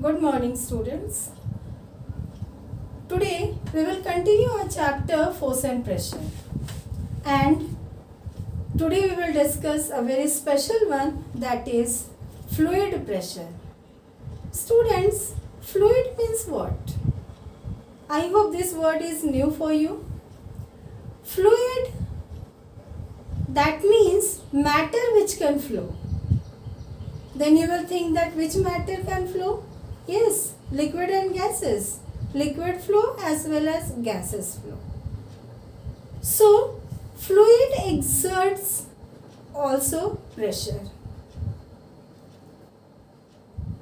Good morning, students. Today we will continue our chapter Force and Pressure, and today we will discuss a very special one, that is fluid pressure. Students, fluid means what? I hope this word is new for you. Fluid, that means matter which can flow. Then you will think that which matter can flow? Yes, liquid and gases. Liquid flow as well as gases flow. So, fluid exerts also pressure.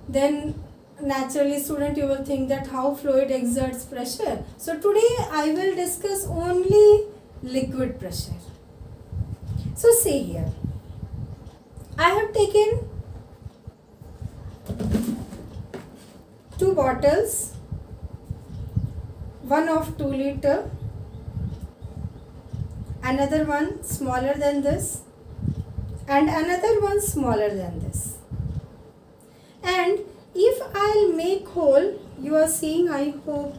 Then naturally, student, you will think that how fluid exerts pressure. So today I will discuss only liquid pressure. So see here, I have taken two bottles, one of 2 liter, another one smaller than this, and another one smaller than this. And if I'll make hole, you are seeing, I hope,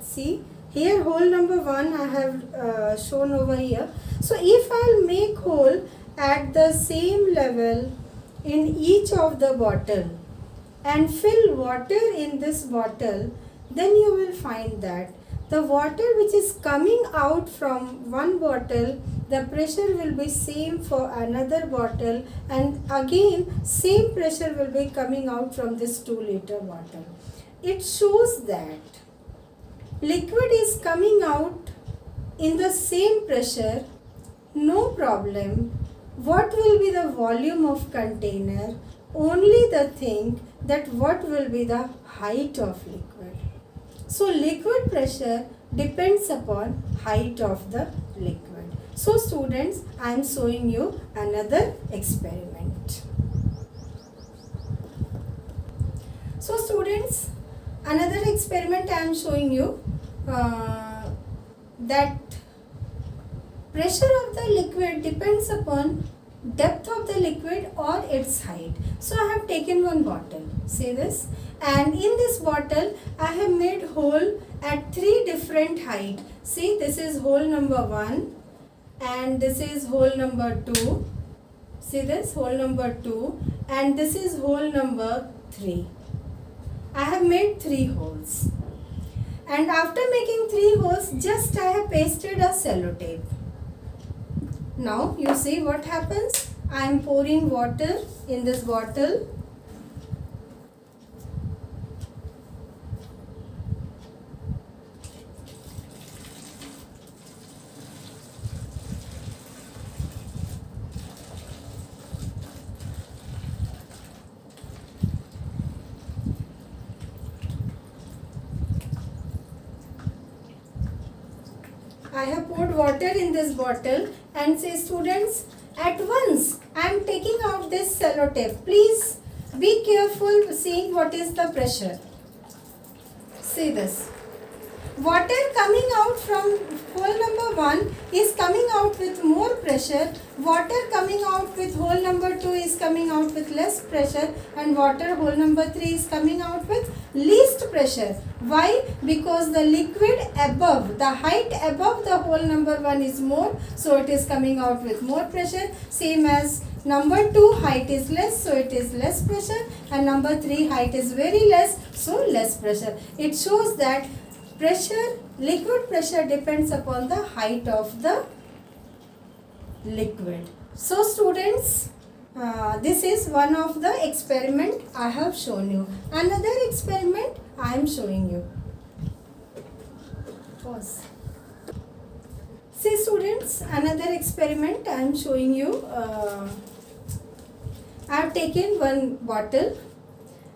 see here hole number 1 I have shown over here. So if I'll make hole at the same level in each of the bottle and fill water in this bottle, then you will find that the water which is coming out from one bottle, the pressure will be same for another bottle, and again same pressure will be coming out from this 2 liter bottle. It shows that liquid is coming out in the same pressure, no problem. What will be the volume of container? Only the thing that what will be the height of liquid. So liquid pressure depends upon height of the liquid. So students, I am showing you another experiment. So students, another experiment I am showing you, that pressure of the liquid depends upon depth of the liquid or its height. So I have taken one bottle, see this, and in this bottle I have made hole at 3 different height. See, this is hole number 1 and this is hole number 2. See this, hole number 2, and this is hole number 3. I have made 3 holes, and after making 3 holes, just I have pasted a sellotape. Now you see what happens. I am pouring water in this bottle. I have poured water in this bottle, and say students, at once I am taking out this sellotape. Please be careful seeing what is the pressure. See this. Water coming out from hole number 1 is coming out with more pressure. Water coming out with hole number 2 is coming out with less pressure, and water hole number 3 is coming out with least pressure. Why? Because the liquid above, the height above the hole number 1 is more, so it is coming out with more pressure. Same as number 2 height is less, so it is less pressure, and number 3 height is very less, so less pressure. It shows that pressure, liquid pressure depends upon the height of the liquid. So students, this is one of the experiment I have shown you. Another experiment I am showing you. Pause. See students, another experiment I am showing you. I have taken one bottle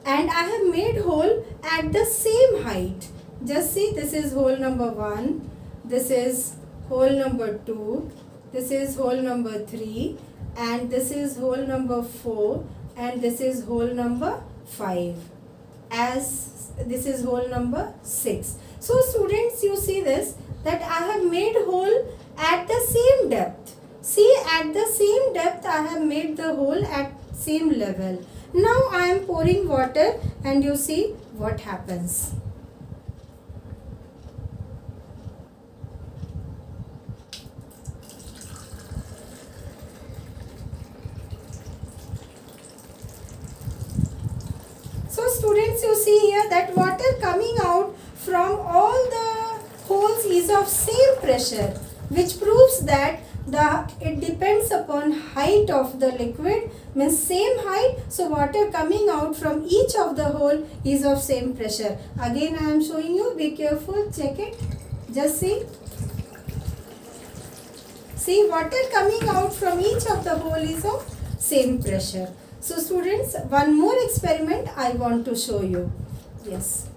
and I have made hole at the same height. Just see, this is hole number 1, this is hole number 2, this is hole number 3, and this is hole number 4, and this is hole number 5, as this is hole number 6. So students, you see this, that I have made hole at the same depth. See, at the same depth I have made the hole at same level, Now I am pouring water and you see what happens. So students, you see here that water coming out from all the holes is of same pressure, which proves that it depends upon height of the liquid, means same height. So water coming out from each of the hole is of same pressure. Again I am showing you, be careful, check it, just see. See, water coming out from each of the hole is of same pressure. So students, one more experiment I want to show you. Yes.